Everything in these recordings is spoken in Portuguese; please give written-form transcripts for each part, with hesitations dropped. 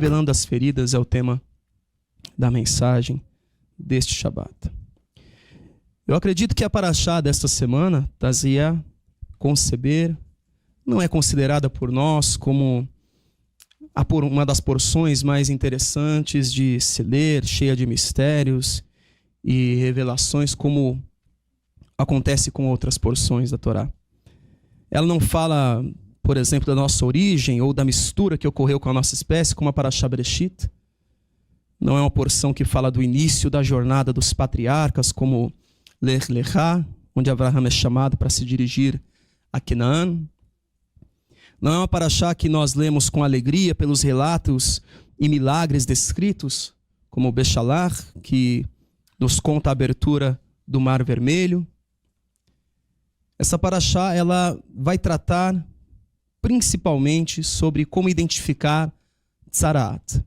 Revelando as feridas é o tema da mensagem deste Shabat. Eu acredito que a paraxá desta semana, Tazia, conceber, não é considerada por nós como uma das porções mais interessantes de se ler, cheia de mistérios e revelações, como acontece com outras porções da Torá. Ela não fala, por exemplo, da nossa origem ou da mistura que ocorreu com a nossa espécie, como a Parashá Bereshit. Não é uma porção que fala do início da jornada dos patriarcas, como Lech Lechá, onde Abraham é chamado para se dirigir a Canaã. Não é uma paraxá que nós lemos com alegria pelos relatos e milagres descritos, como o Bechalach, que nos conta a abertura do Mar Vermelho. Essa paraxá, ela vai tratar principalmente sobre como identificar Tzaraat,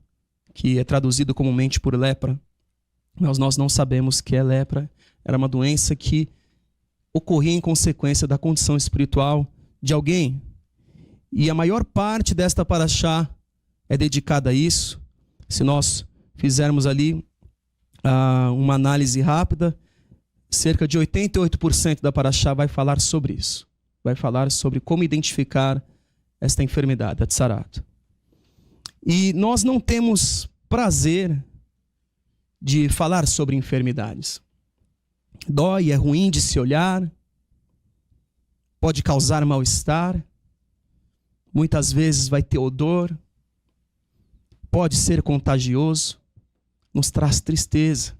que é traduzido comumente por lepra, mas nós não sabemos que é lepra. Era uma doença que ocorria em consequência da condição espiritual de alguém. E a maior parte desta paraxá é dedicada a isso. Se nós fizermos ali uma análise rápida, cerca de 88% da paraxá vai falar sobre isso. Vai falar sobre como identificar esta enfermidade, a Tzaraat. E nós não temos prazer de falar sobre enfermidades. Dói, é ruim de se olhar, pode causar mal-estar, muitas vezes vai ter odor, pode ser contagioso, nos traz tristeza.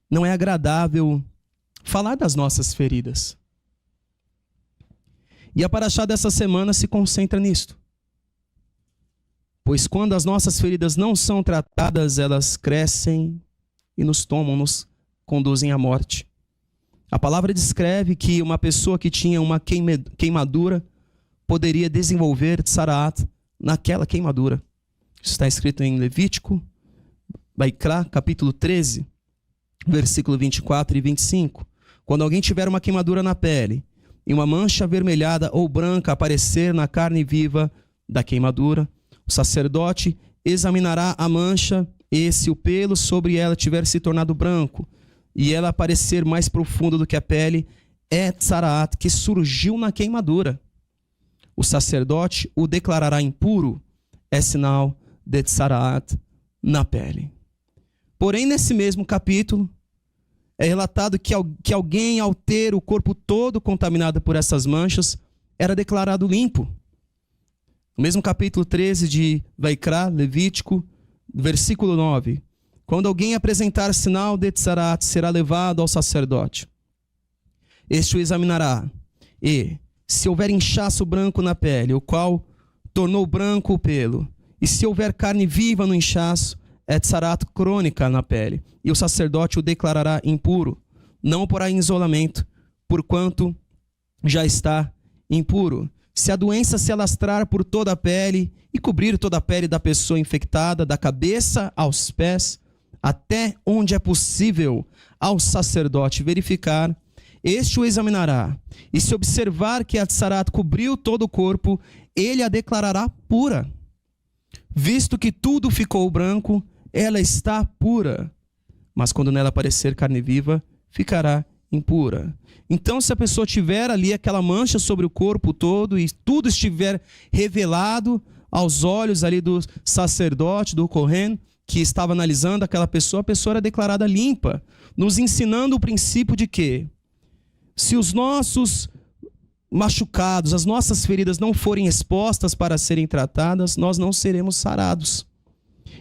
Não é agradável falar das nossas feridas. E a paraxá dessa semana se concentra nisto. Pois quando as nossas feridas não são tratadas, elas crescem e nos tomam, nos conduzem à morte. A palavra descreve que uma pessoa que tinha uma queimadura poderia desenvolver Tzaraat naquela queimadura. Isso está escrito em Levítico, Vaikra, capítulo 13, versículo 24 e 25. Quando alguém tiver uma queimadura na pele e uma mancha avermelhada ou branca aparecer na carne viva da queimadura, o sacerdote examinará a mancha e, se o pelo sobre ela tiver se tornado branco e ela aparecer mais profunda do que a pele, é Tzaraat que surgiu na queimadura. O sacerdote o declarará impuro, é sinal de Tzaraat na pele. Porém, nesse mesmo capítulo, é relatado que alguém, ao ter o corpo todo contaminado por essas manchas, era declarado limpo. No mesmo capítulo 13 de Vaikra, Levítico, versículo 9. Quando alguém apresentar sinal de Tzaraat, será levado ao sacerdote. Este o examinará. E, se houver inchaço branco na pele, o qual tornou branco o pelo, e se houver carne viva no inchaço, é Tzaraat crônica na pele, e o sacerdote o declarará impuro, não o porá em isolamento, porquanto já está impuro. Se a doença se alastrar por toda a pele e cobrir toda a pele da pessoa infectada, da cabeça aos pés, até onde é possível ao sacerdote verificar, este o examinará, e se observar que a Tzaraat cobriu todo o corpo, ele a declarará pura. Visto que tudo ficou branco, ela está pura, mas quando nela aparecer carne viva, ficará impura. Então, se a pessoa tiver ali aquela mancha sobre o corpo todo e tudo estiver revelado aos olhos ali do sacerdote, do Kohen, que estava analisando aquela pessoa, a pessoa era declarada limpa, nos ensinando o princípio de que, se os nossos machucados, as nossas feridas não forem expostas para serem tratadas, nós não seremos sarados.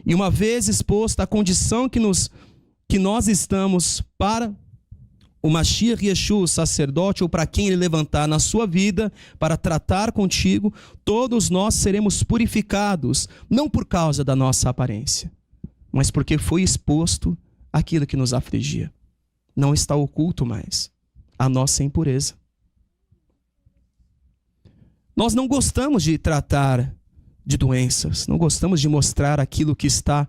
E uma vez exposta a condição que nós estamos para o Mashiach Yeshua, o sacerdote, ou para quem ele levantar na sua vida para tratar contigo, todos nós seremos purificados, não por causa da nossa aparência, mas porque foi exposto aquilo que nos afligia. Não está oculto mais a nossa impureza. Nós não gostamos de tratar de doenças, não gostamos de mostrar aquilo que está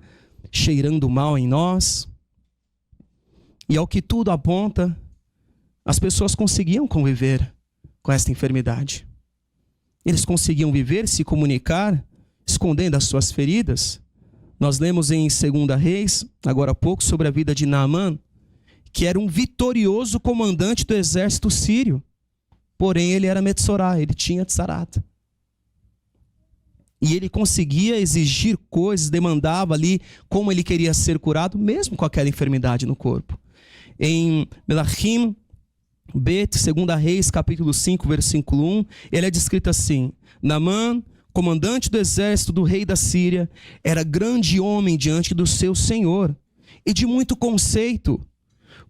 cheirando mal em nós. E ao que tudo aponta, as pessoas conseguiam conviver com esta enfermidade. Eles conseguiam viver, se comunicar escondendo as suas feridas. Nós lemos em 2 Reis, agora há pouco, sobre a vida de Naamã, que era um vitorioso comandante do exército sírio. Porém, ele era Metsorá, ele tinha Tsarata. E ele conseguia exigir coisas, demandava ali como ele queria ser curado, mesmo com aquela enfermidade no corpo. Em Melachim, Bet, 2 Reis, capítulo 5, versículo 1, ele é descrito assim: Naamã, comandante do exército do rei da Síria, era grande homem diante do seu senhor e de muito conceito,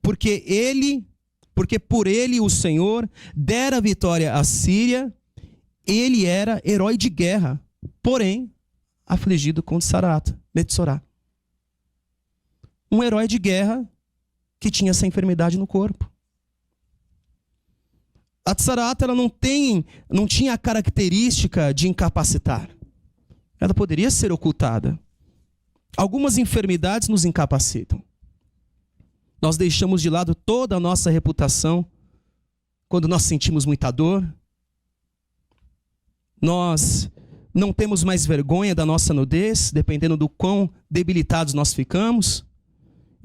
porque por ele o Senhor dera vitória à Síria. Ele era herói de guerra, porém afligido com Tsarata, Metsorá. Um herói de guerra que tinha essa enfermidade no corpo. A Tsarata, ela não tinha a característica de incapacitar. Ela poderia ser ocultada. Algumas enfermidades nos incapacitam. Nós deixamos de lado toda a nossa reputação quando nós sentimos muita dor. Nós não temos mais vergonha da nossa nudez, dependendo do quão debilitados nós ficamos,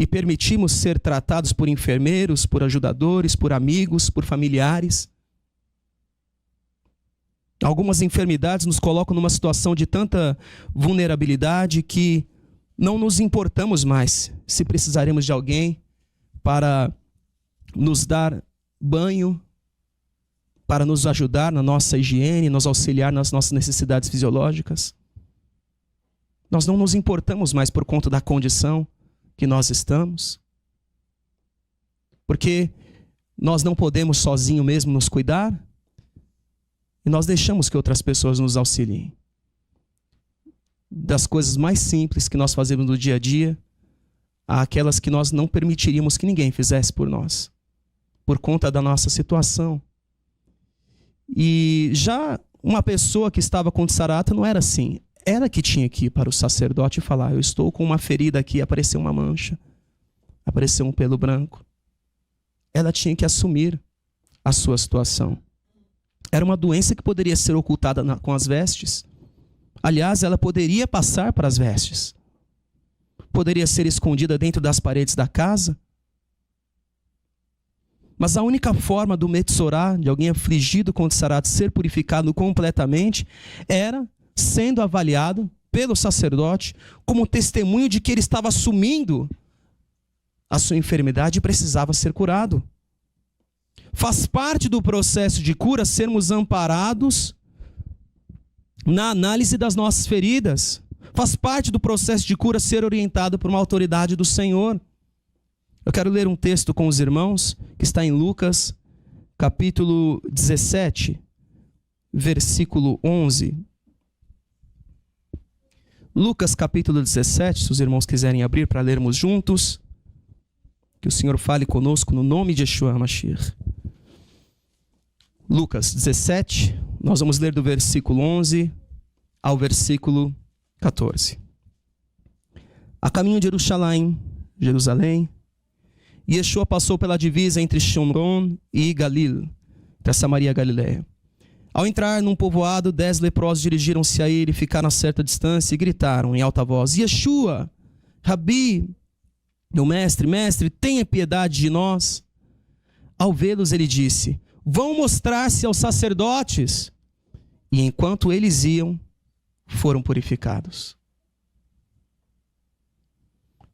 e permitimos ser tratados por enfermeiros, por ajudadores, por amigos, por familiares. Algumas enfermidades nos colocam numa situação de tanta vulnerabilidade que não nos importamos mais se precisaremos de alguém para nos dar banho, para nos ajudar na nossa higiene, nos auxiliar nas nossas necessidades fisiológicas. Nós não nos importamos mais por conta da condição que nós estamos, porque nós não podemos sozinho mesmo nos cuidar, e nós deixamos que outras pessoas nos auxiliem. Das coisas mais simples que nós fazemos no dia a dia, àquelas que nós não permitiríamos que ninguém fizesse por nós, por conta da nossa situação. E já uma pessoa que estava com Tsarata não era assim. Ela que tinha que ir para o sacerdote e falar: eu estou com uma ferida aqui, apareceu uma mancha, apareceu um pelo branco. Ela tinha que assumir a sua situação. Era uma doença que poderia ser ocultada com as vestes. Aliás, ela poderia passar para as vestes. Poderia ser escondida dentro das paredes da casa. Mas a única forma do Metsorá, de alguém afligido com Tsarata, ser purificado completamente, era sendo avaliado pelo sacerdote como testemunho de que ele estava assumindo a sua enfermidade e precisava ser curado. Faz parte do processo de cura sermos amparados na análise das nossas feridas. Faz parte do processo de cura ser orientado por uma autoridade do Senhor. Eu quero ler um texto com os irmãos, que está em Lucas, capítulo 17, versículo 11. Lucas, capítulo 17, se os irmãos quiserem abrir para lermos juntos. Que o Senhor fale conosco no nome de Yeshua HaMashiach. Lucas 17, nós vamos ler do versículo 11 ao versículo 14. A caminho de Jerusalém, Yeshua passou pela divisa entre Shomron e Galil, entre Samaria e Galileia. Ao entrar num povoado, 10 leprosos dirigiram-se a ele, ficaram a certa distância e gritaram em alta voz: Yeshua, Rabi, meu mestre, tenha piedade de nós. Ao vê-los, ele disse: vão mostrar-se aos sacerdotes. E enquanto eles iam, foram purificados.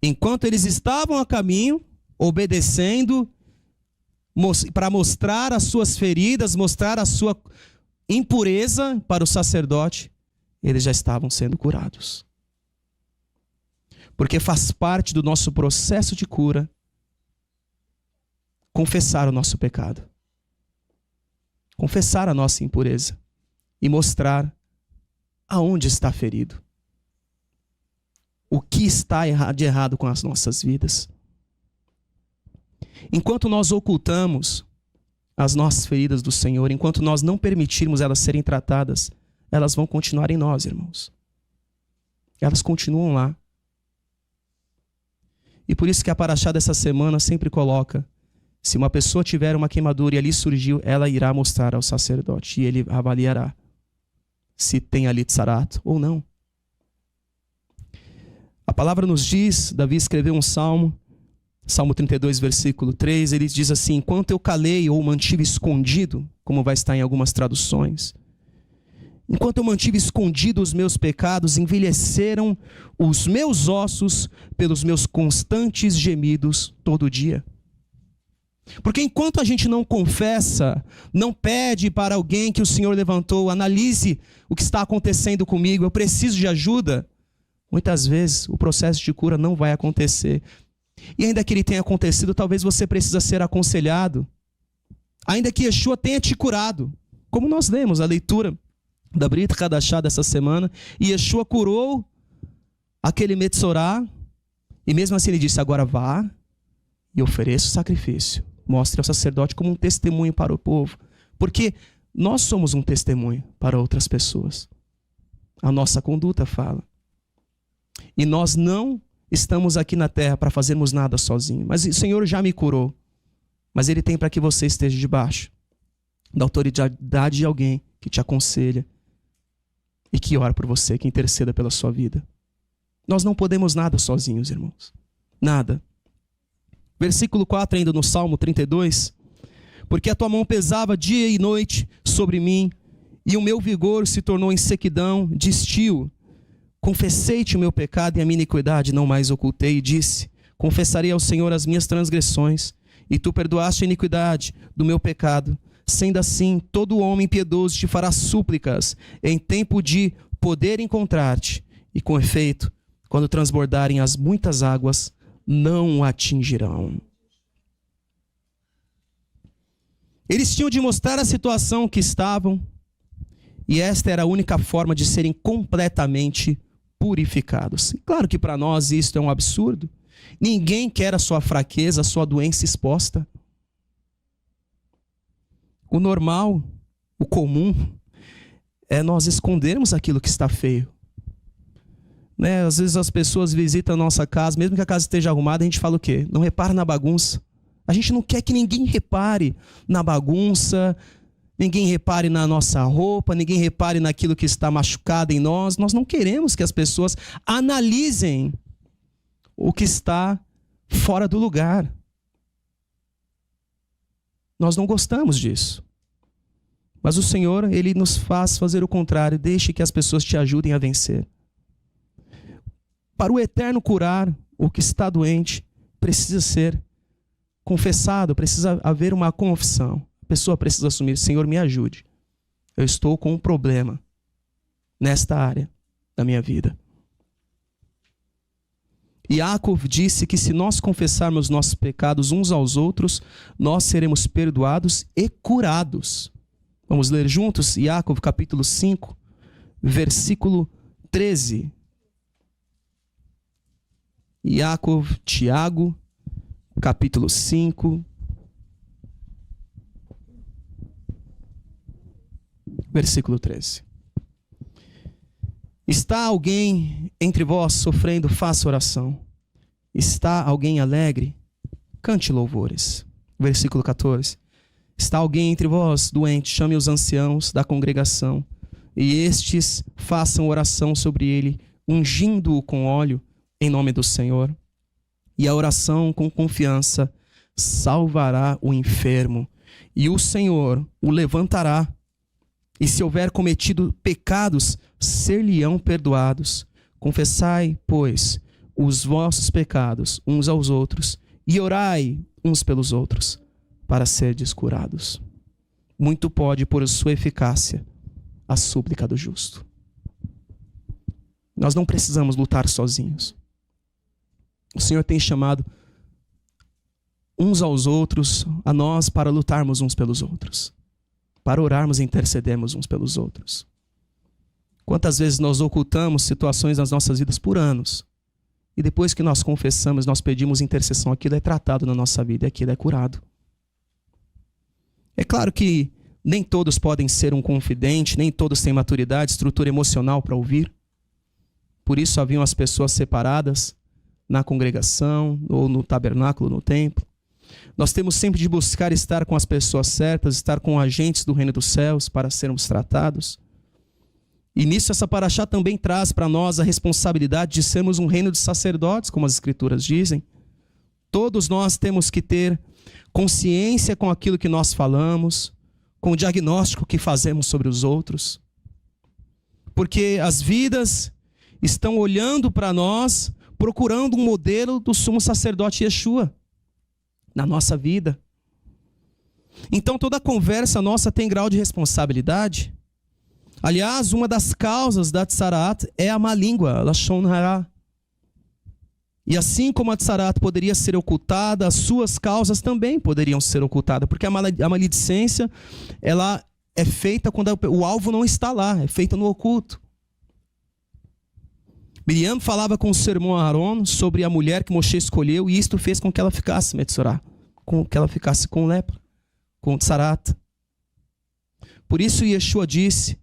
Enquanto eles estavam a caminho, obedecendo, para mostrar as suas feridas, mostrar a sua impureza para o sacerdote, eles já estavam sendo curados. Porque faz parte do nosso processo de cura confessar o nosso pecado, confessar a nossa impureza e mostrar aonde está ferido, o que está de errado com as nossas vidas. Enquanto nós ocultamos as nossas feridas do Senhor, enquanto nós não permitirmos elas serem tratadas, elas vão continuar em nós, irmãos. Elas continuam lá. E por isso que a paraxá dessa semana sempre coloca: se uma pessoa tiver uma queimadura e ali surgiu, ela irá mostrar ao sacerdote e ele avaliará se tem ali tsarat ou não. palavra nos diz, Davi escreveu um salmo, Salmo 32, versículo 3, ele diz assim: enquanto eu calei ou mantive escondido, como vai estar em algumas traduções, enquanto eu mantive escondido os meus pecados, envelheceram os meus ossos pelos meus constantes gemidos todo dia. Porque enquanto a gente não confessa, não pede para alguém que o Senhor levantou, analise o que está acontecendo comigo, eu preciso de ajuda, muitas vezes o processo de cura não vai acontecer. E ainda que ele tenha acontecido, talvez você precisa ser aconselhado. Ainda que Yeshua tenha te curado, como nós lemos a leitura da Brit Hadashah dessa semana, e Yeshua curou aquele Metzorá, e mesmo assim ele disse: agora vá e ofereça o sacrifício. Mostre ao sacerdote como um testemunho para o povo. Porque nós somos um testemunho para outras pessoas. A nossa conduta fala. E nós não estamos aqui na terra para fazermos nada sozinhos. Mas o Senhor já me curou. Mas Ele tem para que você esteja debaixo da autoridade de alguém que te aconselha e que ora por você, que interceda pela sua vida. Nós não podemos nada sozinhos, irmãos. Nada. Versículo 4 ainda no Salmo 32. Porque a tua mão pesava dia e noite sobre mim, e o meu vigor se tornou em sequidão de estio. Confessei-te o meu pecado e a minha iniquidade não mais ocultei, e disse: confessarei ao Senhor as minhas transgressões, e tu perdoaste a iniquidade do meu pecado. Sendo assim, todo homem piedoso te fará súplicas em tempo de poder encontrar-te, e com efeito, quando transbordarem as muitas águas, não o atingirão. Eles tinham de mostrar a situação que estavam, e esta era a única forma de serem completamente purificados. E claro que para nós isso é um absurdo. Ninguém quer a sua fraqueza, a sua doença exposta. O normal, o comum, é nós escondermos aquilo que está feio. Né? Às vezes as pessoas visitam a nossa casa, mesmo que a casa esteja arrumada, a gente fala o quê? Não repara na bagunça. A gente não quer que ninguém repare na bagunça, ninguém repare na nossa roupa, ninguém repare naquilo que está machucado em nós. Nós não queremos que as pessoas analisem o que está fora do lugar. Nós não gostamos disso. Mas o Senhor, Ele nos faz fazer o contrário. Deixe que as pessoas te ajudem a vencer. Para o eterno curar o que está doente, precisa ser confessado, precisa haver uma confissão. A pessoa precisa assumir: Senhor, me ajude. Eu estou com um problema nesta área da minha vida. Yaakov disse que se nós confessarmos nossos pecados uns aos outros, nós seremos perdoados e curados. Vamos ler juntos Yaakov capítulo 5, versículo 13. Yaakov, Tiago, capítulo 5, versículo 13. Está alguém entre vós sofrendo, faça oração. Está alguém alegre? Cante louvores. Versículo 14. Está alguém entre vós doente? Chame os anciãos da congregação, e estes façam oração sobre ele, ungindo-o com óleo, em nome do Senhor. E a oração com confiança salvará o enfermo, e o Senhor o levantará. E se houver cometido pecados, ser-lhe-ão perdoados. Confessai, pois, os vossos pecados uns aos outros, e orai uns pelos outros, para serdes curados. Muito pode, por sua eficácia, a súplica do justo. Nós não precisamos lutar sozinhos. O Senhor tem chamado uns aos outros, a nós, para lutarmos uns pelos outros, para orarmos e intercedermos uns pelos outros. Quantas vezes nós ocultamos situações nas nossas vidas por anos, e depois que nós confessamos, nós pedimos intercessão, aquilo é tratado na nossa vida e aquilo é curado. É claro que nem todos podem ser um confidente, nem todos têm maturidade, estrutura emocional para ouvir. Por isso haviam as pessoas separadas na congregação, ou no tabernáculo, no templo. Nós temos sempre de buscar estar com as pessoas certas, estar com agentes do reino dos céus para sermos tratados. E nisso essa paraxá também traz para nós a responsabilidade de sermos um reino de sacerdotes, como as escrituras dizem. Todos nós temos que ter consciência com aquilo que nós falamos, com o diagnóstico que fazemos sobre os outros. Porque as vidas estão olhando para nós, procurando um modelo do sumo sacerdote Yeshua na nossa vida. Então toda conversa nossa tem grau de responsabilidade. Aliás, uma das causas da tsarat é a má língua, lashon hara. E assim como a tsarat poderia ser ocultada, as suas causas também poderiam ser ocultadas, porque a maledicência, ela é feita quando o alvo não está lá, é feita no oculto. Miriam falava com o seu irmão Aaron sobre a mulher que Moshe escolheu, e isto fez com que ela ficasse metzorá, com que ela ficasse com lepra, com tsarat. Por isso Yeshua disse,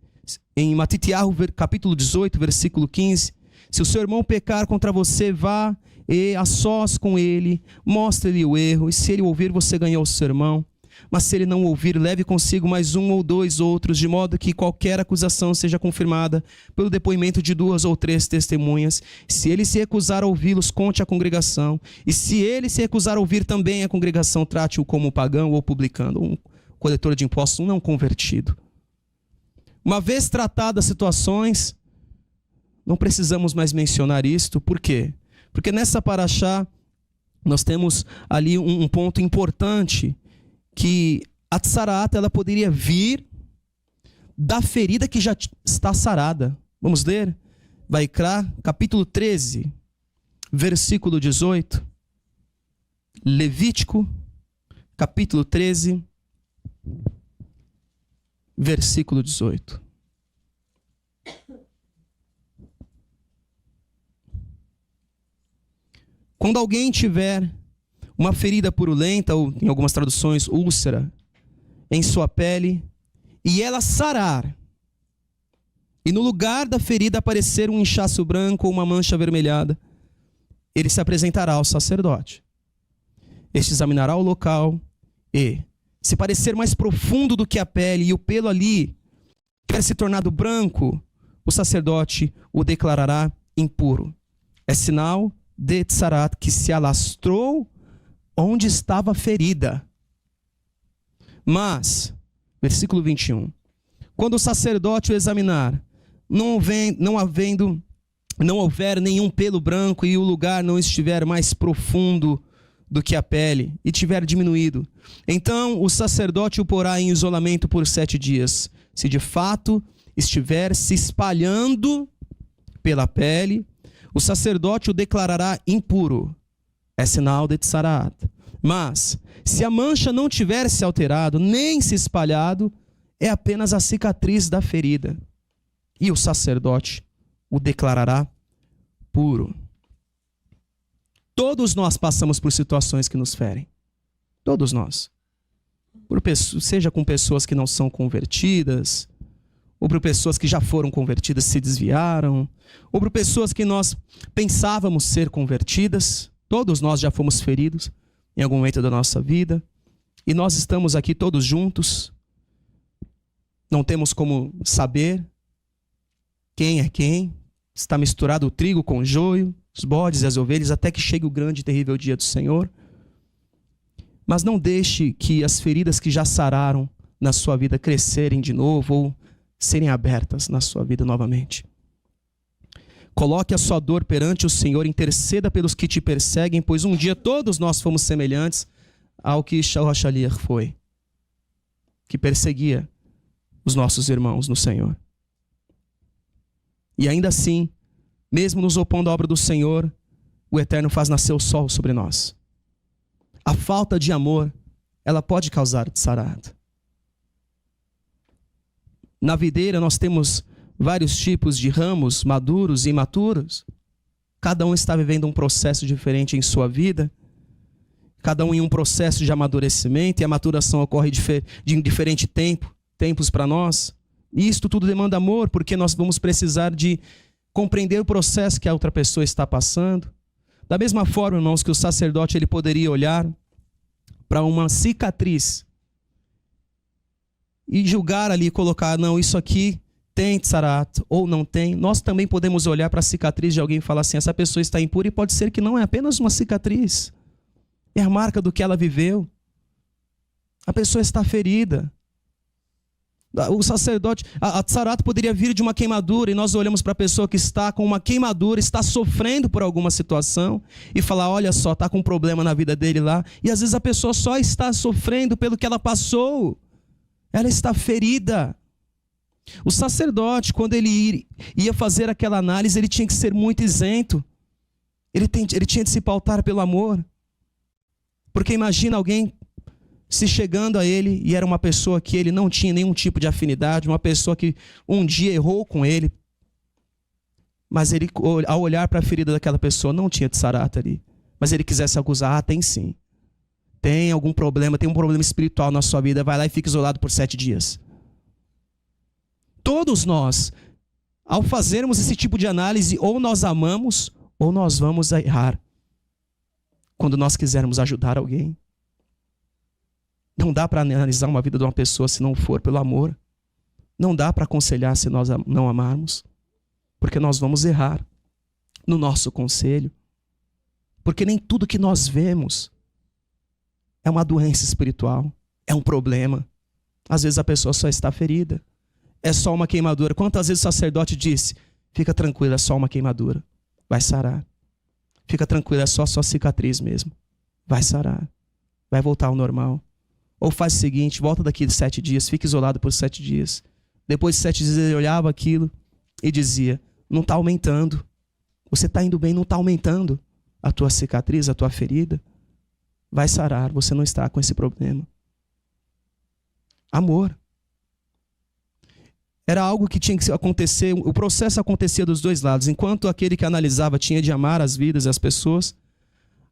em Matitiahu, capítulo 18, versículo 15, se o seu irmão pecar contra você, vá e a sós com ele, mostre-lhe o erro, e se ele ouvir, você ganhou o seu irmão. Mas se ele não ouvir, leve consigo mais um ou dois outros, de modo que qualquer acusação seja confirmada pelo depoimento de 2 ou 3 testemunhas. Se ele se recusar a ouvi-los, conte à congregação. E se ele se recusar a ouvir também a congregação, trate-o como pagão ou publicano, um coletor de impostos, um não convertido. Uma vez tratadas as situações, não precisamos mais mencionar isto. Por quê? Porque nessa paraxá nós temos ali um ponto importante, que a tsarat, ela poderia vir da ferida que já está sarada. Vamos ler? Vaikra, capítulo 13, versículo 18. Levítico, capítulo 13, versículo 18. Quando alguém tiver uma ferida purulenta, ou em algumas traduções, úlcera, em sua pele, e ela sarar, e no lugar da ferida aparecer um inchaço branco ou uma mancha avermelhada, ele se apresentará ao sacerdote. Este examinará o local e, se parecer mais profundo do que a pele e o pelo ali tiver se tornado branco, o sacerdote o declarará impuro. É sinal de tsarat que se alastrou onde estava a ferida. Mas, versículo 21, quando o sacerdote o examinar, não houver nenhum pelo branco e o lugar não estiver mais profundo do que a pele e tiver diminuído, então o sacerdote o porá em isolamento por 7 dias. Se de fato estiver se espalhando pela pele, o sacerdote o declarará impuro. É sinal de tsarat. Mas, se a mancha não tiver se alterado, nem se espalhado, é apenas a cicatriz da ferida. E o sacerdote o declarará puro. Todos nós passamos por situações que nos ferem. Todos nós. Seja com pessoas que não são convertidas, ou por pessoas que já foram convertidas e se desviaram, ou por pessoas que nós pensávamos ser convertidas. Todos nós já fomos feridos em algum momento da nossa vida. E nós estamos aqui todos juntos. Não temos como saber quem é quem. Está misturado o trigo com o joio, os bodes e as ovelhas, até que chegue o grande e terrível dia do Senhor. Mas não deixe que as feridas que já sararam na sua vida crescerem de novo ou serem abertas na sua vida novamente. Coloque a sua dor perante o Senhor, interceda pelos que te perseguem, pois um dia todos nós fomos semelhantes ao que Shaul HaShaliach foi, que perseguia os nossos irmãos no Senhor. E ainda assim, mesmo nos opondo à obra do Senhor, o Eterno faz nascer o sol sobre nós. A falta de amor, ela pode causar tsarat. Na videira nós temos vários tipos de ramos, maduros e imaturos. Cada um está vivendo um processo diferente em sua vida. Cada um em um processo de amadurecimento. E a maturação ocorre em diferente tempos para nós. E isto tudo demanda amor, porque nós vamos precisar de compreender o processo que a outra pessoa está passando. Da mesma forma, irmãos, que o sacerdote ele poderia olhar para uma cicatriz e julgar ali, colocar, não, isso aqui tem tsarat ou não tem, nós também podemos olhar para a cicatriz de alguém e falar assim, essa pessoa está impura, e pode ser que não é apenas uma cicatriz. É a marca do que ela viveu. A pessoa está ferida. O sacerdote, a tsarat poderia vir de uma queimadura, e nós olhamos para a pessoa que está com uma queimadura, está sofrendo por alguma situação, e falar, olha só, está com um problema na vida dele lá, e às vezes a pessoa só está sofrendo pelo que ela passou. Ela está ferida. O sacerdote, quando ele ia fazer aquela análise, ele tinha que ser muito isento. Ele tinha de se pautar pelo amor. Porque imagina alguém se chegando a ele, e era uma pessoa que ele não tinha nenhum tipo de afinidade, uma pessoa que um dia errou com ele, mas ele, ao olhar para a ferida daquela pessoa, não tinha tsarat ali, mas ele quisesse acusar, tem sim. Tem algum problema, tem um problema espiritual na sua vida, vai lá e fica isolado por 7 dias. Todos nós, ao fazermos esse tipo de análise, ou nós amamos, ou nós vamos errar. Quando nós quisermos ajudar alguém. Não dá para analisar uma vida de uma pessoa se não for pelo amor. Não dá para aconselhar se nós não amarmos. Porque nós vamos errar no nosso conselho. Porque nem tudo que nós vemos é uma doença espiritual. É um problema. Às vezes a pessoa só está ferida. É só uma queimadura. Quantas vezes o sacerdote disse, fica tranquilo, é só uma queimadura. Vai sarar. Fica tranquilo, é só sua cicatriz mesmo. Vai sarar. Vai voltar ao normal. Ou faz o seguinte, volta daqui de 7 dias, fica isolado por 7 dias. Depois de 7 dias ele olhava aquilo e dizia, não está aumentando. Você está indo bem, não está aumentando a tua cicatriz, a tua ferida. Vai sarar, você não está com esse problema. Amor. Era algo que tinha que acontecer, o processo acontecia dos dois lados. Enquanto aquele que analisava tinha de amar as vidas e as pessoas,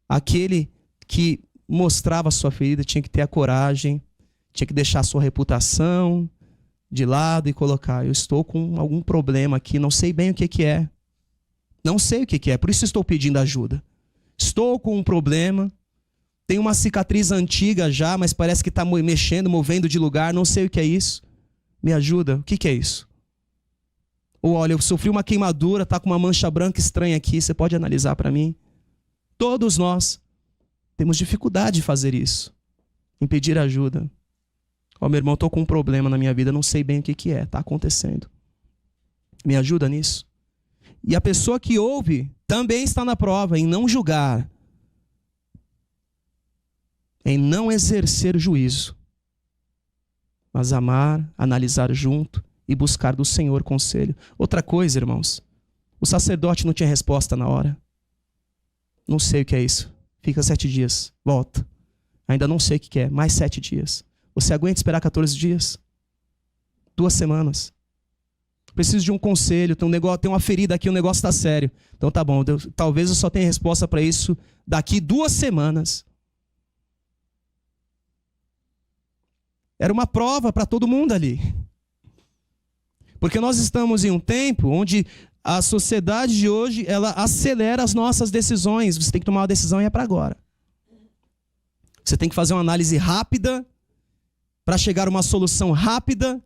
aquele que mostrava a sua ferida tinha que ter a coragem, tinha que deixar a sua reputação de lado e colocar, eu estou com algum problema aqui, não sei bem o que é. Não sei o que é, por isso estou pedindo ajuda. Estou com um problema, tenho uma cicatriz antiga já, mas parece que está mexendo, movendo de lugar, não sei o que é isso. Me ajuda, o que é isso? Ou olha, eu sofri uma queimadura, está com uma mancha branca estranha aqui, você pode analisar para mim? Todos nós temos dificuldade de fazer isso, em pedir ajuda. Ó, meu irmão, estou com um problema na minha vida, não sei bem o que é, está acontecendo. Me ajuda nisso? E a pessoa que ouve também está na prova em não julgar, em não exercer juízo, mas amar, analisar junto e buscar do Senhor conselho. Outra coisa, irmãos, o sacerdote não tinha resposta na hora. Não sei o que é isso. Fica 7 dias, volta. Ainda não sei o que é, mais 7 dias. Você aguenta esperar 14 dias? 2 semanas. Preciso de um conselho, tem uma ferida aqui, o negócio está sério. Então tá bom, talvez eu só tenha resposta para isso daqui 2 semanas. Era uma prova para todo mundo ali. Porque nós estamos em um tempo onde a sociedade de hoje, ela acelera as nossas decisões. Você tem que tomar uma decisão e é para agora. Você tem que fazer uma análise rápida para chegar a uma solução rápida,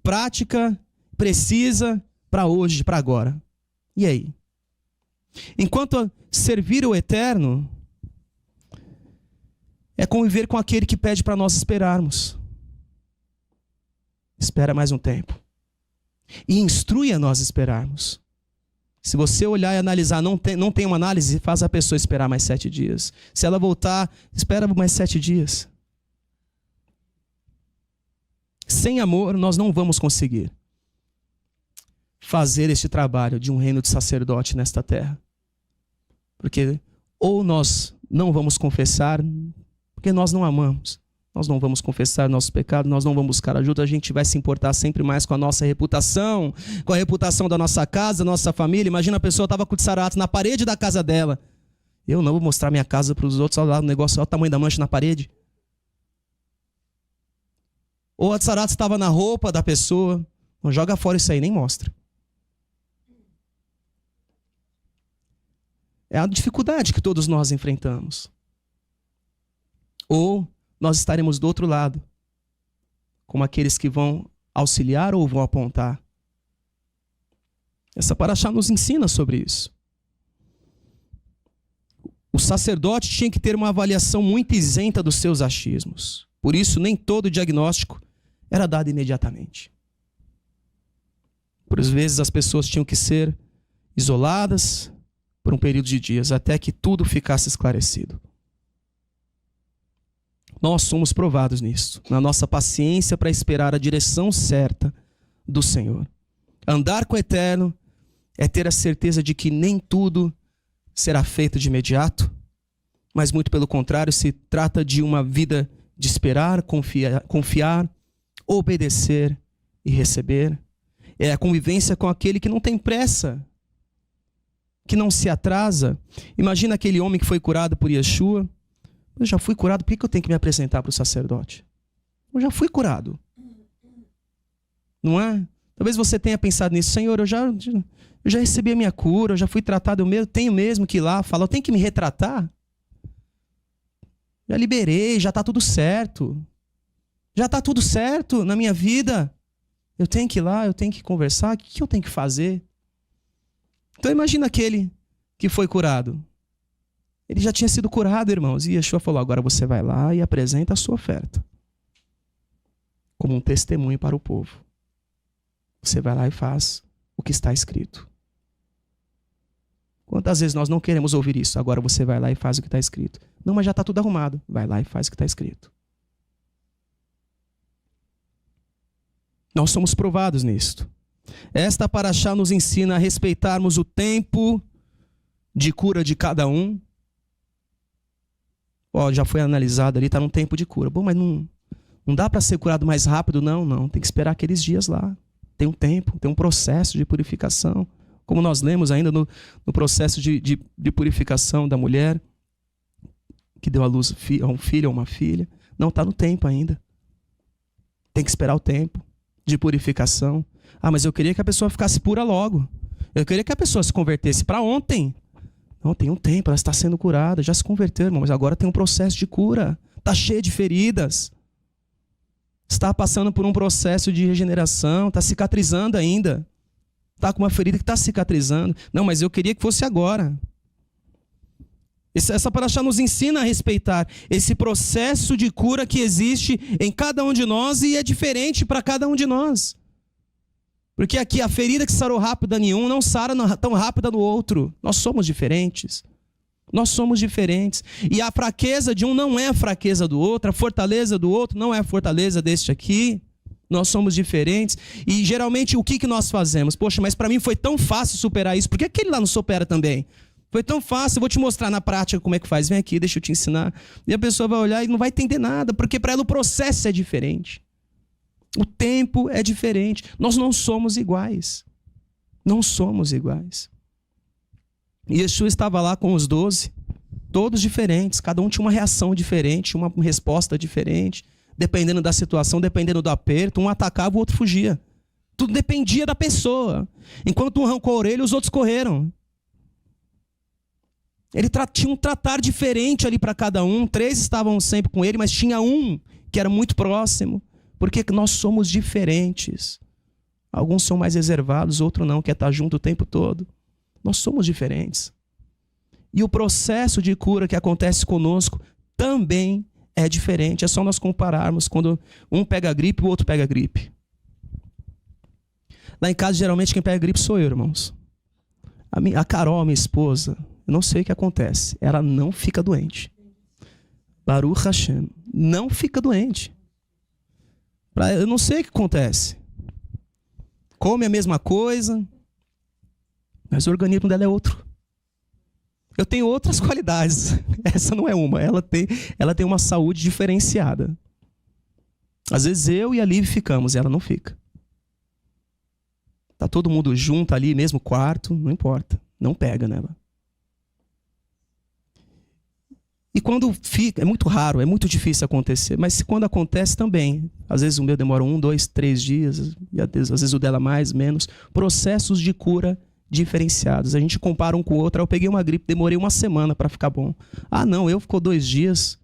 prática, precisa, para hoje, para agora. E aí? Enquanto servir o eterno é conviver com aquele que pede para nós esperarmos. Espera mais um tempo. E instrui a nós esperarmos. Se você olhar e analisar, não tem uma análise, faz a pessoa esperar mais 7 dias. Se ela voltar, espera mais 7 dias. Sem amor, nós não vamos conseguir fazer este trabalho de um reino de sacerdote nesta terra. Porque ou nós não vamos confessar, porque nós não amamos. Nós não vamos confessar nossos pecados, nós não vamos buscar ajuda, a gente vai se importar sempre mais com a nossa reputação, com a reputação da nossa casa, da nossa família. Imagina a pessoa estava com o tsarat na parede da casa dela. Eu não vou mostrar minha casa para os outros, olha lá o negócio, olha o tamanho da mancha na parede. Ou a tsarat estava na roupa da pessoa, não joga fora isso aí, nem mostra. É a dificuldade que todos nós enfrentamos. Ou nós estaremos do outro lado, como aqueles que vão auxiliar ou vão apontar. Essa paraxá nos ensina sobre isso. O sacerdote tinha que ter uma avaliação muito isenta dos seus achismos. Por isso, nem todo diagnóstico era dado imediatamente. Por vezes, as pessoas tinham que ser isoladas por um período de dias, até que tudo ficasse esclarecido. Nós somos provados nisso, na nossa paciência para esperar a direção certa do Senhor. Andar com o Eterno é ter a certeza de que nem tudo será feito de imediato, mas muito pelo contrário, se trata de uma vida de esperar, confiar, obedecer e receber. É a convivência com aquele que não tem pressa, que não se atrasa. Imagina aquele homem que foi curado por Yeshua. Eu já fui curado, por que eu tenho que me apresentar para o sacerdote? Eu já fui curado. Não é? Talvez você tenha pensado nisso. Senhor, eu já recebi a minha cura, eu já fui tratado, eu tenho mesmo que ir lá falar, eu tenho que me retratar? Já liberei, já está tudo certo. Já está tudo certo na minha vida. Eu tenho que ir lá, eu tenho que conversar, o que eu tenho que fazer? Então imagina aquele que foi curado. Ele já tinha sido curado, irmãos. E Yeshua falou, agora você vai lá e apresenta a sua oferta. Como um testemunho para o povo. Você vai lá e faz o que está escrito. Quantas vezes nós não queremos ouvir isso? Agora você vai lá e faz o que está escrito. Não, mas já está tudo arrumado. Vai lá e faz o que está escrito. Nós somos provados nisto. Esta paraxá nos ensina a respeitarmos o tempo de cura de cada um. Já foi analisado ali, está num tempo de cura. Bom, mas não dá para ser curado mais rápido? Não. Tem que esperar aqueles dias lá. Tem um tempo, tem um processo de purificação. Como nós lemos ainda no processo de purificação da mulher que deu à luz a um filho ou uma filha. Não, está no tempo ainda. Tem que esperar o tempo de purificação. Mas eu queria que a pessoa ficasse pura logo. Eu queria que a pessoa se convertesse para ontem. Não, tem um tempo, ela está sendo curada, já se converteu, irmão, mas agora tem um processo de cura. Está cheia de feridas. Está passando por um processo de regeneração, está cicatrizando ainda. Está com uma ferida que está cicatrizando. Não, mas eu queria que fosse agora. Essa paraxá nos ensina a respeitar esse processo de cura que existe em cada um de nós e é diferente para cada um de nós. Porque aqui a ferida que sarou rápida em um não sara tão rápida no outro. Nós somos diferentes. Nós somos diferentes. E a fraqueza de um não é a fraqueza do outro, a fortaleza do outro não é a fortaleza deste aqui. Nós somos diferentes. E geralmente o que nós fazemos? Poxa, mas para mim foi tão fácil superar isso. Por que aquele lá não supera também? Foi tão fácil, eu vou te mostrar na prática como é que faz. Vem aqui, deixa eu te ensinar. E a pessoa vai olhar e não vai entender nada, porque para ela o processo é diferente. O tempo é diferente. Nós não somos iguais. Não somos iguais. E Yeshua estava lá com os 12, todos diferentes. Cada um tinha uma reação diferente, uma resposta diferente. Dependendo da situação, dependendo do aperto. Um atacava, o outro fugia. Tudo dependia da pessoa. Enquanto um arrancou a orelha, os outros correram. Ele tinha um tratar diferente ali para cada um. 3 estavam sempre com ele, mas tinha um que era muito próximo. Porque nós somos diferentes. Alguns são mais reservados, outros não, quer estar junto o tempo todo. Nós somos diferentes. E o processo de cura que acontece conosco também é diferente. É só nós compararmos quando um pega gripe e o outro pega gripe. Lá em casa, geralmente, quem pega gripe sou eu, irmãos. A Carol, minha esposa, eu não sei o que acontece. Ela não fica doente. Baruch Hashem. Não fica doente. Eu não sei o que acontece. Come a mesma coisa, mas o organismo dela é outro. Eu tenho outras qualidades. Essa não é uma. Ela tem uma saúde diferenciada. Às vezes eu e a Liv ficamos, e ela não fica. Tá todo mundo junto ali, mesmo quarto, não importa. Não pega nela. E quando fica, é muito raro, é muito difícil acontecer, mas quando acontece também, às vezes o meu demora 1, 2, 3 dias, e às vezes o dela mais, menos, processos de cura diferenciados. A gente compara um com o outro. Eu peguei uma gripe, demorei 1 semana para ficar bom. Não, eu ficou 2 dias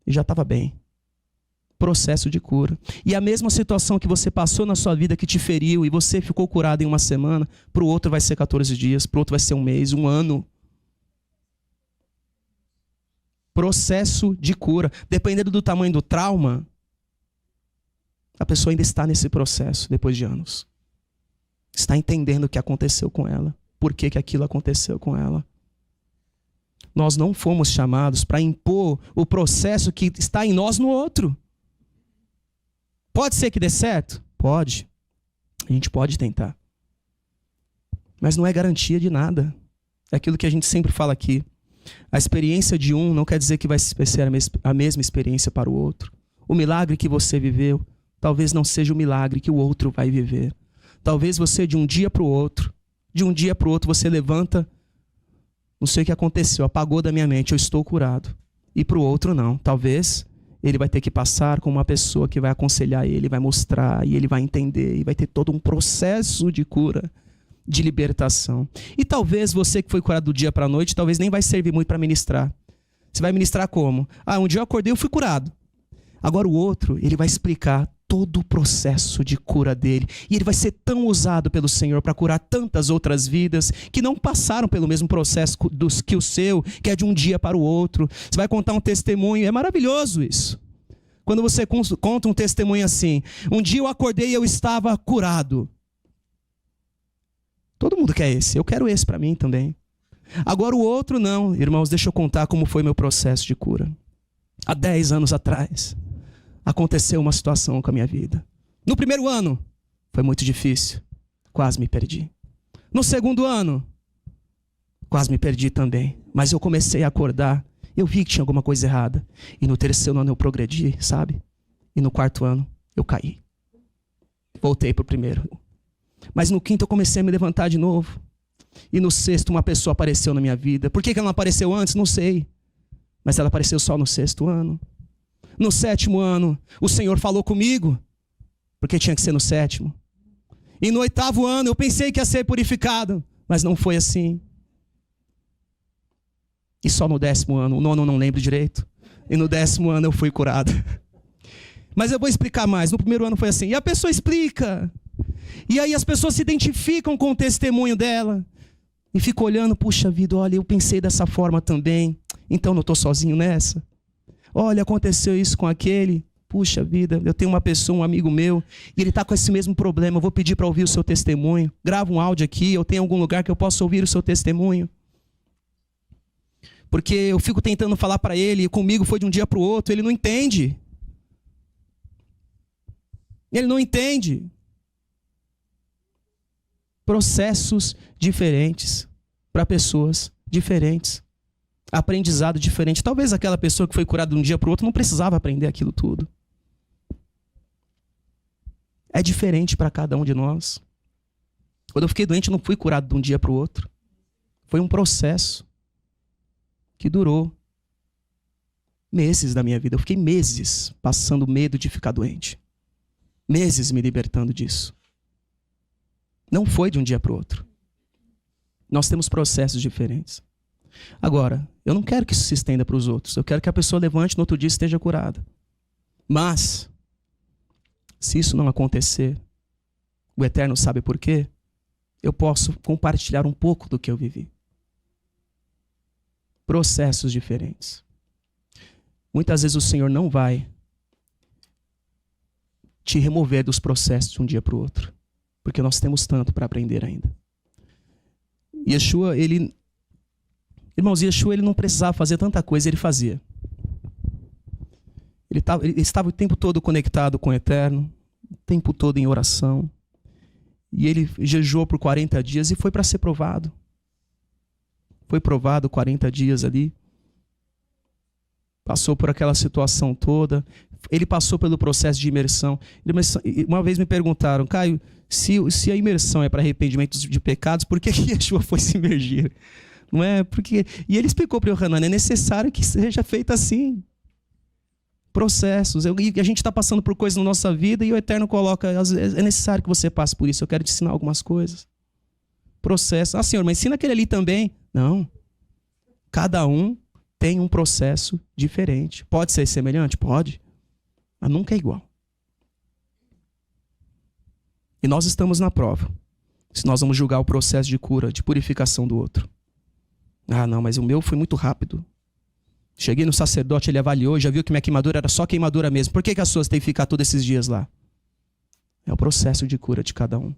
e já estava bem. Processo de cura. E a mesma situação que você passou na sua vida que te feriu e você ficou curado em uma semana, para o outro vai ser 14 dias, para o outro vai ser um mês, um ano. Processo de cura. Dependendo do tamanho do trauma, a pessoa ainda está nesse processo depois de anos. Está entendendo o que aconteceu com ela. Por que aquilo aconteceu com ela. Nós não fomos chamados para impor o processo que está em nós no outro. Pode ser que dê certo? Pode. A gente pode tentar. Mas não é garantia de nada. É aquilo que a gente sempre fala aqui. A experiência de um não quer dizer que vai ser a mesma experiência para o outro. O milagre que você viveu, talvez não seja o milagre que o outro vai viver. Talvez você de um dia para o outro, você levanta, não sei o que aconteceu, apagou da minha mente, eu estou curado. E para o outro não. Talvez ele vai ter que passar com uma pessoa que vai aconselhar ele, vai mostrar, e ele vai entender, e vai ter todo um processo de cura, de libertação. E talvez você que foi curado do dia para a noite, talvez nem vai servir muito para ministrar. Você vai ministrar como? Um dia eu acordei e eu fui curado. Agora o outro, ele vai explicar todo o processo de cura dele. E ele vai ser tão usado pelo Senhor para curar tantas outras vidas que não passaram pelo mesmo processo que o seu, que é de um dia para o outro. Você vai contar um testemunho, é maravilhoso isso. Quando você conta um testemunho assim, um dia eu acordei e eu estava curado. Todo mundo quer esse, eu quero esse para mim também. Agora o outro não, irmãos, deixa eu contar como foi meu processo de cura. Há 10 anos atrás, aconteceu uma situação com a minha vida. No primeiro ano, foi muito difícil. Quase me perdi. No segundo ano, quase me perdi também. Mas eu comecei a acordar. Eu vi que tinha alguma coisa errada. E no terceiro ano eu progredi, sabe? E no quarto ano, eu caí. Voltei para o primeiro. Mas no quinto eu comecei a me levantar de novo. E no sexto uma pessoa apareceu na minha vida. Por que ela não apareceu antes? Não sei. Mas ela apareceu só no sexto ano. No sétimo ano, o Senhor falou comigo, porque tinha que ser no sétimo. E no oitavo ano, eu pensei que ia ser purificado, mas não foi assim. E só no 10º ano, o 9º eu não lembro direito, e no 10º ano eu fui curado. Mas eu vou explicar mais. No primeiro ano foi assim, e a pessoa explica. E aí as pessoas se identificam com o testemunho dela. E ficam olhando, puxa vida, olha, eu pensei dessa forma também. Então não estou sozinho nessa. Olha, aconteceu isso com aquele. Puxa vida, eu tenho uma pessoa, um amigo meu, e ele está com esse mesmo problema. Eu vou pedir para ouvir o seu testemunho. Grava um áudio aqui, eu tenho algum lugar que eu possa ouvir o seu testemunho. Porque eu fico tentando falar para ele, e comigo foi de um dia para o outro, ele não entende. Ele não entende. Processos diferentes para pessoas diferentes. Aprendizado diferente. Talvez aquela pessoa que foi curada de um dia para o outro não precisava aprender aquilo tudo. É diferente para cada um de nós. Quando eu fiquei doente, eu não fui curado de um dia para o outro. Foi um processo que durou meses da minha vida. Eu fiquei meses passando medo de ficar doente. Meses me libertando disso. Não foi de um dia para o outro. Nós temos processos diferentes. Agora, eu não quero que isso se estenda para os outros. Eu quero que a pessoa levante no outro dia e esteja curada. Mas, se isso não acontecer, o Eterno sabe por quê? Eu posso compartilhar um pouco do que eu vivi. Processos diferentes. Muitas vezes o Senhor não vai te remover dos processos de um dia para o outro. Porque nós temos tanto para aprender ainda. Yeshua, Irmãos, Yeshua, ele não precisava fazer tanta coisa, ele fazia. Ele estava o tempo todo conectado com o Eterno, o tempo todo em oração. E ele jejuou por 40 dias e foi para ser provado. Foi provado 40 dias ali. Passou por aquela situação toda. Ele passou pelo processo de imersão. Uma vez me perguntaram, Caio, se a imersão é para arrependimento de pecados, por que Yeshua foi se imergir? Não é? Porque... E ele explicou para o Yohanan, é necessário que seja feito assim. Processos. E a gente está passando por coisas na nossa vida e o Eterno coloca, às vezes, é necessário que você passe por isso, eu quero te ensinar algumas coisas. Processo. Senhor, mas ensina aquele ali também. Não. Cada um tem um processo diferente. Pode ser semelhante? Pode. mas nunca é igual. E nós estamos na prova. Se nós vamos julgar o processo de cura, de purificação do outro. Ah, não, mas o meu foi muito rápido. Cheguei no sacerdote, ele avaliou, já viu que minha queimadura era só queimadura mesmo. Por que as suas têm que ficar todos esses dias lá? É o processo de cura de cada um.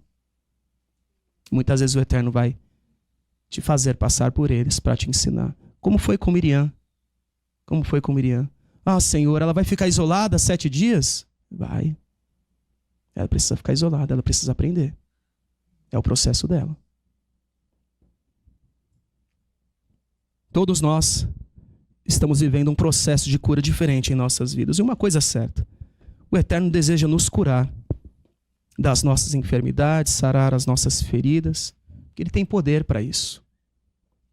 Muitas vezes o Eterno vai te fazer passar por eles para te ensinar. Como foi com Miriam? Como foi com Miriam? Ah, Senhor, ela vai ficar isolada 7 dias? Vai. Ela precisa ficar isolada, ela precisa aprender. É o processo dela. Todos nós estamos vivendo um processo de cura diferente em nossas vidas. E uma coisa é certa, o Eterno deseja nos curar das nossas enfermidades, sarar as nossas feridas. Ele tem poder para isso.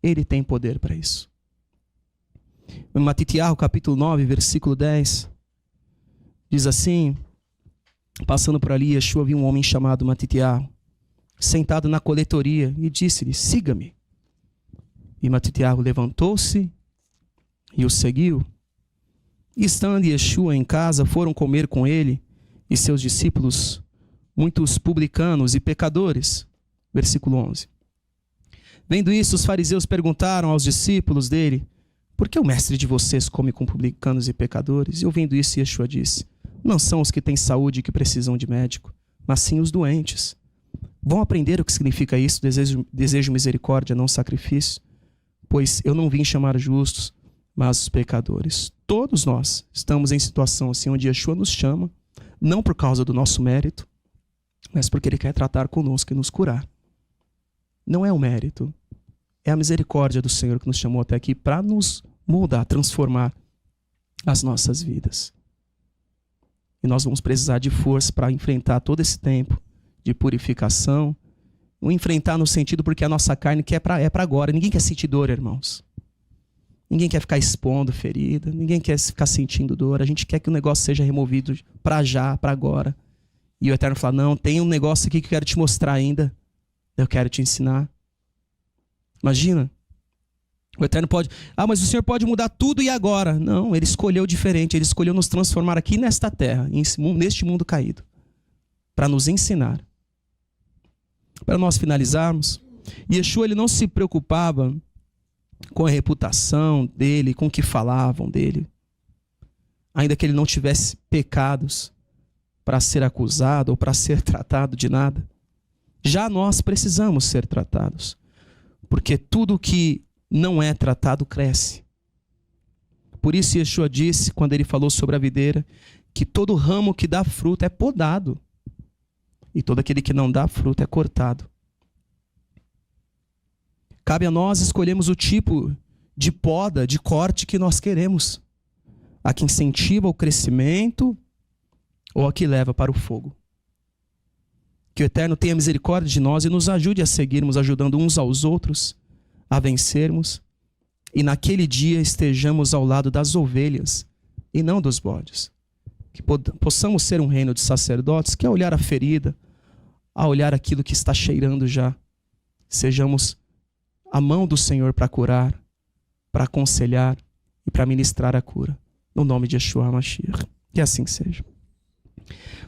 Ele tem poder para isso. Em Matitiahu, capítulo 9, versículo 10, diz assim: passando por ali, Yeshua viu um homem chamado Matitiahu, sentado na coletoria, e disse-lhe: siga-me. E Matitiahu levantou-se e o seguiu. E estando Yeshua em casa, foram comer com ele e seus discípulos muitos publicanos e pecadores. Versículo 11. Vendo isso, os fariseus perguntaram aos discípulos dele: por que o mestre de vocês come com publicanos e pecadores? E ouvindo isso, Yeshua disse: não são os que têm saúde que precisam de médico, mas sim os doentes. Vão aprender o que significa isso: desejo misericórdia, não sacrifício. Pois eu não vim chamar justos, mas os pecadores. Todos nós estamos em situação assim, onde Yeshua nos chama, não por causa do nosso mérito, mas porque Ele quer tratar conosco e nos curar. Não é o mérito, é a misericórdia do Senhor que nos chamou até aqui para nos moldar, transformar as nossas vidas. E nós vamos precisar de força para enfrentar todo esse tempo de purificação. O enfrentar no sentido porque a nossa carne é para agora. Ninguém quer sentir dor, irmãos. Ninguém quer ficar expondo ferida. Ninguém quer ficar sentindo dor. A gente quer que o negócio seja removido para já, para agora. E o Eterno fala: não, tem um negócio aqui que eu quero te mostrar ainda. Eu quero te ensinar. Imagina. O Eterno pode... ah, mas o Senhor pode mudar tudo e agora. Não, Ele escolheu diferente. Ele escolheu nos transformar aqui nesta terra, neste mundo caído, para nos ensinar. Para nós finalizarmos, Yeshua, ele não se preocupava com a reputação dele, com o que falavam dele. Ainda que ele não tivesse pecados para ser acusado ou para ser tratado de nada. Já nós precisamos ser tratados, porque tudo que não é tratado cresce. Por isso Yeshua disse, quando ele falou sobre a videira, que todo ramo que dá fruto é podado. E todo aquele que não dá fruto é cortado. Cabe a nós escolhermos o tipo de poda, de corte que nós queremos. A que incentiva o crescimento ou a que leva para o fogo. Que o Eterno tenha misericórdia de nós e nos ajude a seguirmos, ajudando uns aos outros a vencermos. E naquele dia estejamos ao lado das ovelhas e não dos bodes. Que possamos ser um reino de sacerdotes que, ao olhar a ferida, a olhar aquilo que está cheirando já, sejamos a mão do Senhor para curar, para aconselhar e para ministrar a cura. No nome de Yeshua HaMashiach. Que assim seja.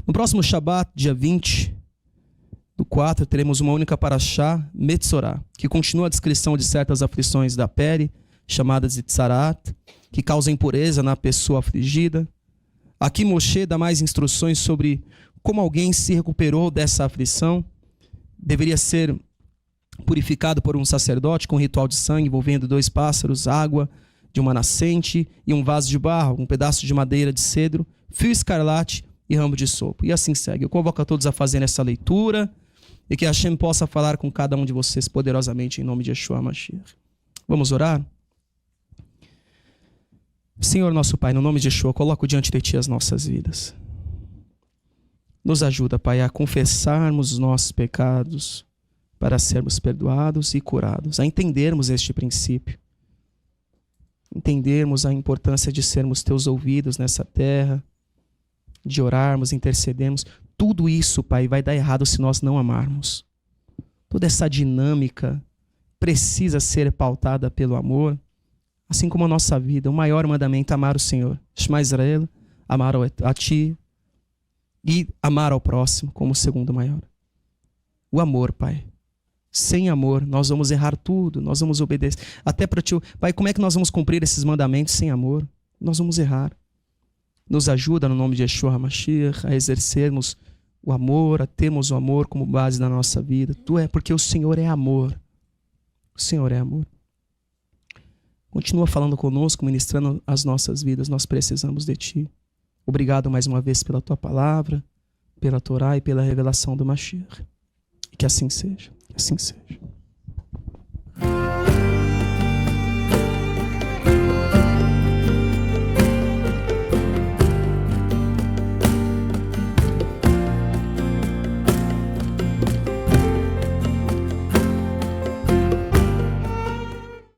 No próximo Shabat, dia 20/4, teremos uma única paraxá, Metzorah, que continua a descrição de certas aflições da pele, chamadas de Tzarat, que causam impureza na pessoa afligida. Aqui Moshe dá mais instruções sobre como alguém se recuperou dessa aflição. Deveria ser purificado por um sacerdote com um ritual de sangue envolvendo 2 pássaros, água de uma nascente e um vaso de barro, um pedaço de madeira de cedro, fio escarlate e ramo de sopo. E assim segue. Eu convoco a todos a fazerem essa leitura e que Hashem possa falar com cada um de vocês poderosamente em nome de Yeshua HaMashiach. Vamos orar? Senhor nosso Pai, no nome de Yeshua, coloco diante de Ti as nossas vidas. Nos ajuda, Pai, a confessarmos os nossos pecados para sermos perdoados e curados, a entendermos este princípio, entendermos a importância de sermos Teus ouvidos nessa terra, de orarmos, intercedermos. Tudo isso, Pai, vai dar errado se nós não amarmos. Toda essa dinâmica precisa ser pautada pelo amor, assim como a nossa vida. O maior mandamento é amar o Senhor. Shema Israel, amar a ti e amar ao próximo como o segundo maior. O amor, Pai. Sem amor, nós vamos errar tudo, nós vamos obedecer. Até para ti, Pai, como é que nós vamos cumprir esses mandamentos sem amor? Nós vamos errar. Nos ajuda, no nome de Yeshua HaMashiach, a exercermos o amor, a termos o amor como base da nossa vida. Porque o Senhor é amor. O Senhor é amor. Continua falando conosco, ministrando as nossas vidas. Nós precisamos de Ti. Obrigado mais uma vez pela Tua palavra, pela Torá e pela revelação do Mashiach. E que assim seja. Que assim seja.